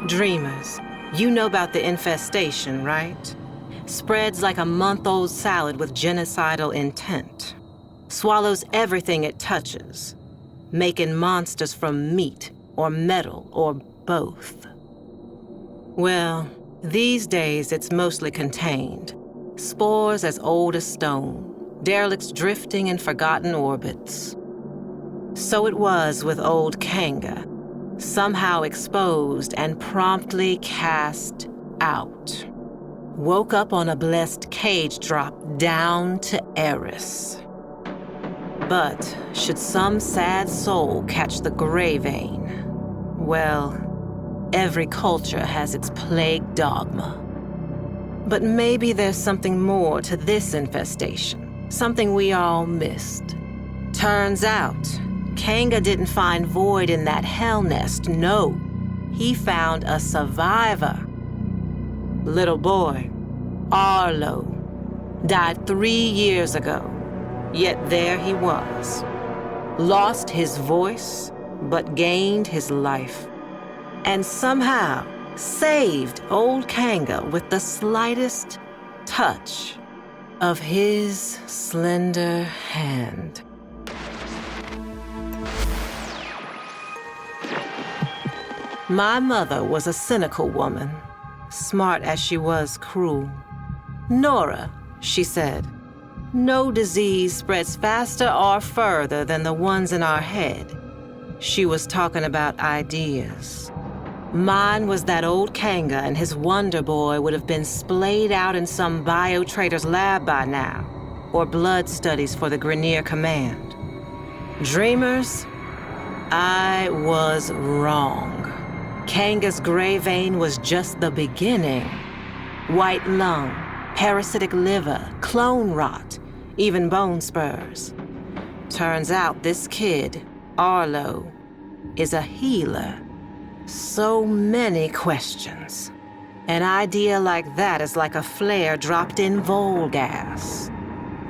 Dreamers, you know about the infestation, right? Spreads like a month-old salad with genocidal intent. Swallows everything it touches, making monsters from meat or metal or both. Well, these days it's mostly contained. Spores as old as stone, derelicts drifting in forgotten orbits. So it was with old Kanga, somehow exposed and promptly cast out. Woke up on a blessed cage drop down to Eris. But should some sad soul catch the gray vein, well, every culture has its plague dogma. But maybe there's something more to this infestation, something we all missed. Turns out, Kanga didn't find void in that hell nest, no. He found a survivor. Little boy, Arlo, died 3 years ago, yet there he was. Lost his voice, but gained his life. And somehow saved old Kanga with the slightest touch of his slender hand. My mother was a cynical woman, smart as she was cruel. Nora, she said, no disease spreads faster or further than the ones in our head. She was talking about ideas. Mine was that old Kanga and his wonder boy would have been splayed out in some bio-trader's lab by now, or blood studies for the Grenier Command. Dreamers, I was wrong. Kanga's gray vein was just the beginning. White lung, parasitic liver, clone rot, even bone spurs. Turns out this kid, Arlo, is a healer. So many questions. An idea like that is like a flare dropped in Vol gas.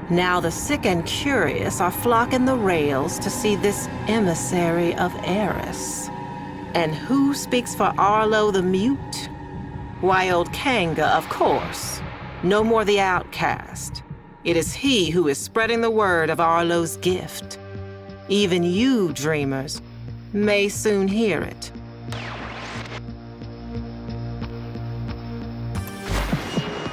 Now the sick and curious are flocking the rails to see this emissary of Eris. And who speaks for Arlo the Mute? Why, old Kanga, of course. No more the outcast. It is he who is spreading the word of Arlo's gift. Even you, dreamers, may soon hear it.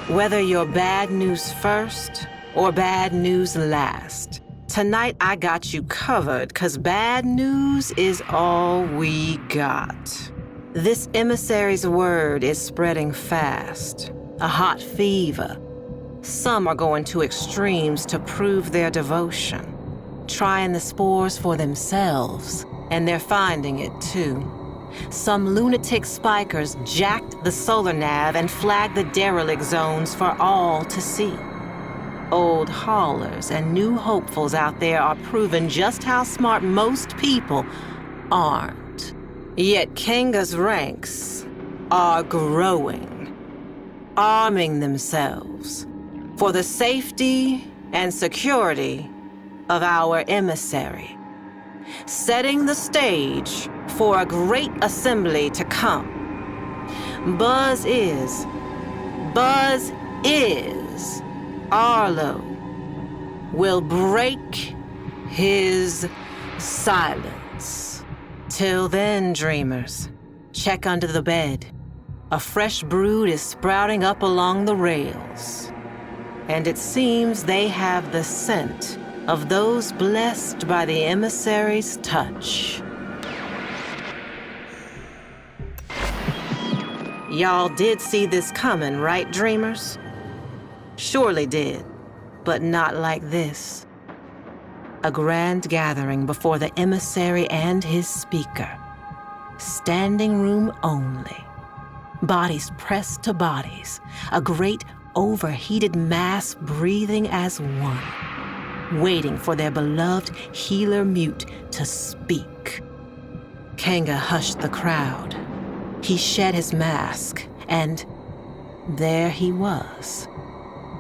Whether you're bad news first or bad news last, tonight I got you covered, 'cause bad news is all we got. This emissary's word is spreading fast, a hot fever. Some are going to extremes to prove their devotion, trying the spores for themselves, and they're finding it too. Some lunatic spikers jacked the solar nav and flagged the derelict zones for all to see. Old haulers and new hopefuls out there are proving just how smart most people aren't. Yet Kanga's ranks are growing, arming themselves for the safety and security of our emissary, setting the stage for a great assembly to come. Buzz is, Arlo will break his silence. Till then, dreamers, check under the bed. A fresh brood is sprouting up along the rails. And it seems they have the scent of those blessed by the emissary's touch. Y'all did see this coming, right, dreamers? Surely did, but not like this. A grand gathering before the emissary and his speaker. Standing room only. Bodies pressed to bodies. A great overheated mass breathing as one. Waiting for their beloved healer mute to speak. Kanga hushed the crowd. He shed his mask, and there he was,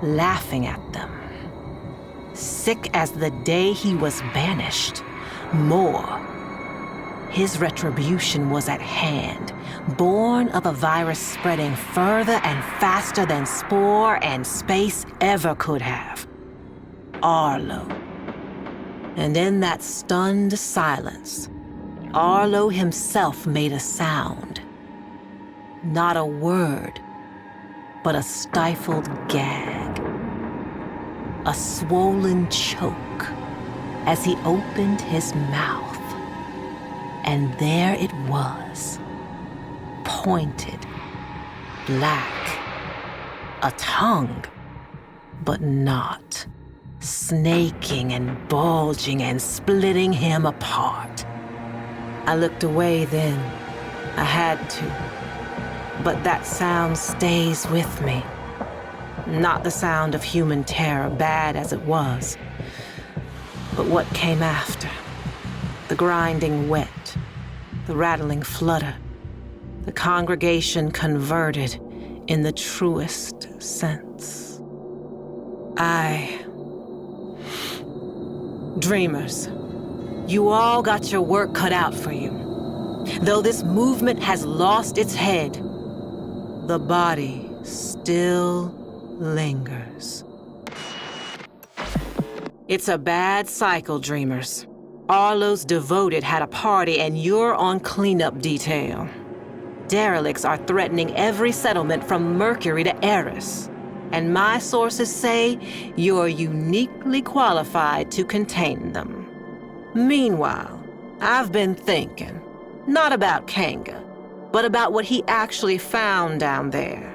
laughing at them. Sick as the day he was banished. More. His retribution was at hand, born of a virus spreading further and faster than spore and space ever could have. Arlo. And in that stunned silence, Arlo himself made a sound. Not a word, but a stifled gag. A swollen choke as he opened his mouth. And there it was, pointed, black, a tongue, but not, snaking and bulging and splitting him apart. I looked away then. I had to. But that sound stays with me. Not the sound of human terror, bad as it was, but what came after. The grinding wet, the rattling flutter, the congregation converted in the truest sense. Dreamers, you all got your work cut out for you. Though this movement has lost its head, the body still lingers. It's a bad cycle, Dreamers. Arlo's devoted had a party and you're on cleanup detail. Derelicts are threatening every settlement from Mercury to Eris. And my sources say you're uniquely qualified to contain them. Meanwhile, I've been thinking, not about Kanga, but about what he actually found down there.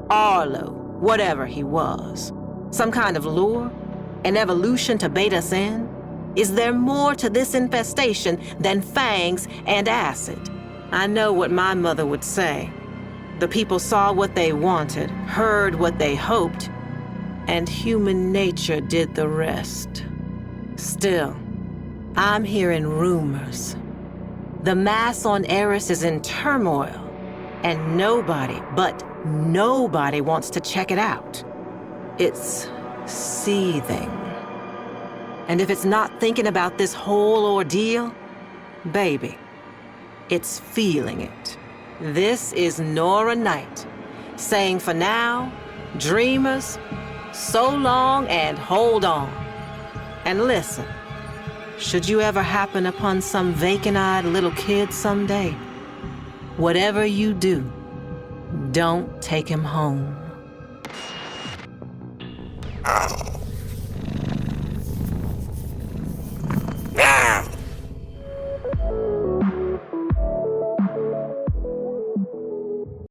Arlo, whatever he was. Some kind of lure? An evolution to bait us in? Is there more to this infestation than fangs and acid? I know what my mother would say. The people saw what they wanted, heard what they hoped, and human nature did the rest. Still, I'm hearing rumors. The mass on Eris is in turmoil, and nobody, but nobody wants to check it out. It's seething. And if it's not thinking about this whole ordeal, baby, it's feeling it. This is Nora Knight, saying for now, dreamers, so long and hold on. And listen, should you ever happen upon some vacant-eyed little kid someday, whatever you do, don't take him home.